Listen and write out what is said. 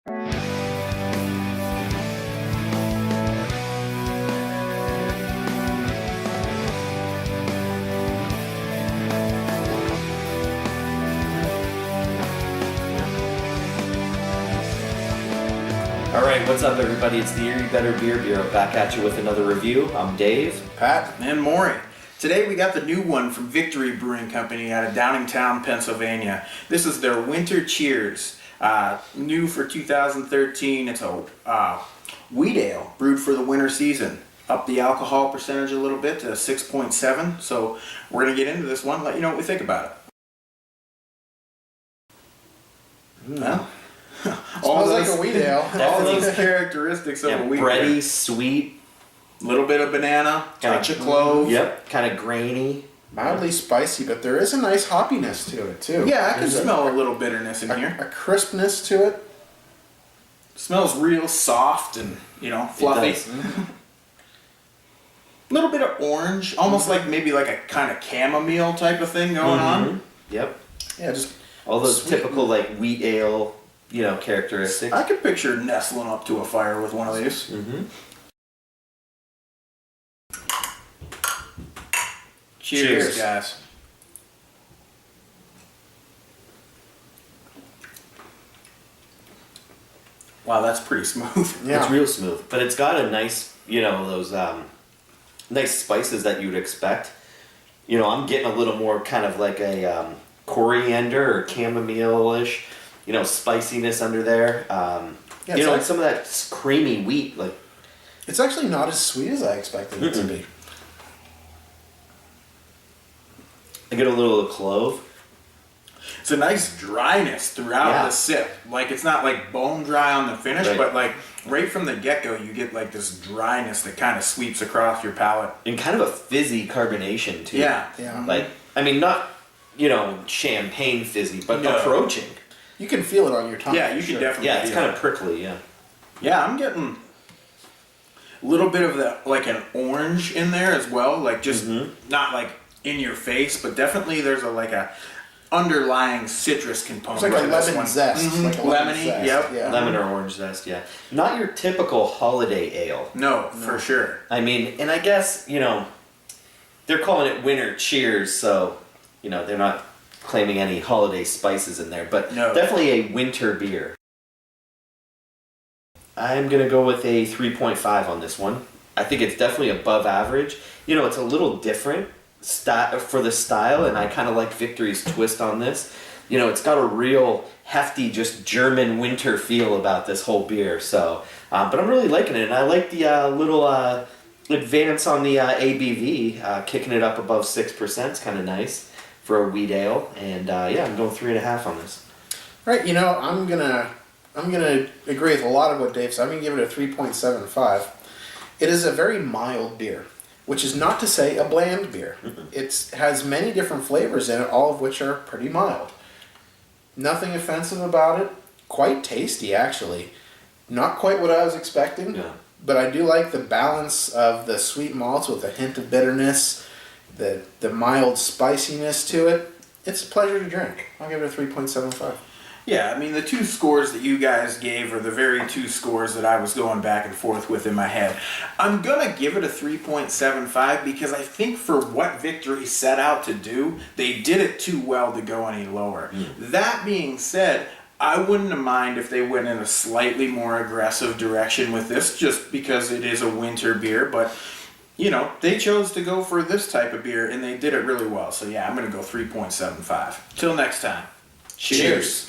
All right, what's up, everybody? It's the Erie Better Beer Bureau back at you with another review. I'm Dave. Pat. And Maury. Today we got the new one from Victory Brewing Company out of Downingtown, Pennsylvania. This is their Winter Cheers. New for 2013. It's a wheat ale brewed for the winter season. Up the alcohol percentage a little bit to 6.7. So we're going to get into this one, let you know what we think about it. Well, Smells like a wheat ale. All those characteristics of a wheat bready, beer. sweet. Little bit of banana, touch of clove. Yep, kind of grainy. Mildly spicy, but there is a nice hoppiness to it too. Yeah, I can smell a little bitterness in here. A crispness to it. Smells real soft and, fluffy. It does. Little bit of orange, almost like maybe like a kind of chamomile type of thing going on. Yep. Yeah, just All those sweet. typical like wheat ale, characteristics. I could picture nestling up to a fire with one of these. Mm-hmm. Cheers, guys. Wow, that's pretty smooth. Yeah. It's real smooth, but it's got a nice, those nice spices that you'd expect. I'm getting a little more kind of like a coriander or chamomile-ish, spiciness under there. Yeah, it's like- some of that creamy wheat, like. It's actually not as sweet as I expected it to be. I get a little clove. It's a nice dryness throughout the sip. Like, it's not like bone dry on the finish, Right. but like right from the get-go, you get like this dryness that kind of sweeps across your palate. And kind of a fizzy carbonation, too. Yeah. Yeah. Like, I mean, not, champagne fizzy, but No. approaching. You can feel it on your tongue. Yeah, you for can sure. definitely Yeah, it's feel kind it. of prickly, yeah. Yeah, I'm getting a little bit of that, like an orange in there as well. Like just not like in your face, but definitely there's a underlying citrus component. It's like a to this lemon one. zest. Like a lemon Lemony, zest. yep. Yeah. Lemon or orange zest, yeah. Not your typical holiday ale. No, for sure. I mean, and I guess, they're calling it Winter Cheers, so, they're not claiming any holiday spices in there, but No. definitely a winter beer. I'm going to go with a 3.5 on this one. I think it's definitely above average. It's a little different for the style, and I kind of like Victory's twist on this. It's got a real hefty, just German winter feel about this whole beer. So, but I'm really liking it, and I like the little advance on the ABV, kicking it up above 6%. It's kind of nice for a wheat ale, and I'm going 3.5 on this. Right. I'm gonna agree with a lot of what Dave said. I'm gonna give it a 3.75. It is a very mild beer, which is not to say a bland beer. It has many different flavors in it, all of which are pretty mild. Nothing offensive about it. Quite tasty, actually. Not quite what I was expecting, Yeah. but I do like the balance of the sweet malts with a hint of bitterness, the mild spiciness to it. It's a pleasure to drink. I'll give it a 3.75. Yeah, I mean, the two scores that you guys gave are the very two scores that I was going back and forth with in my head. I'm going to give it a 3.75 because I think for what Victory set out to do, they did it too well to go any lower. That being said, I wouldn't have mind if they went in a slightly more aggressive direction with this just because it is a winter beer, but they chose to go for this type of beer and they did it really well. So yeah, I'm going to go 3.75. Till next time. Cheers.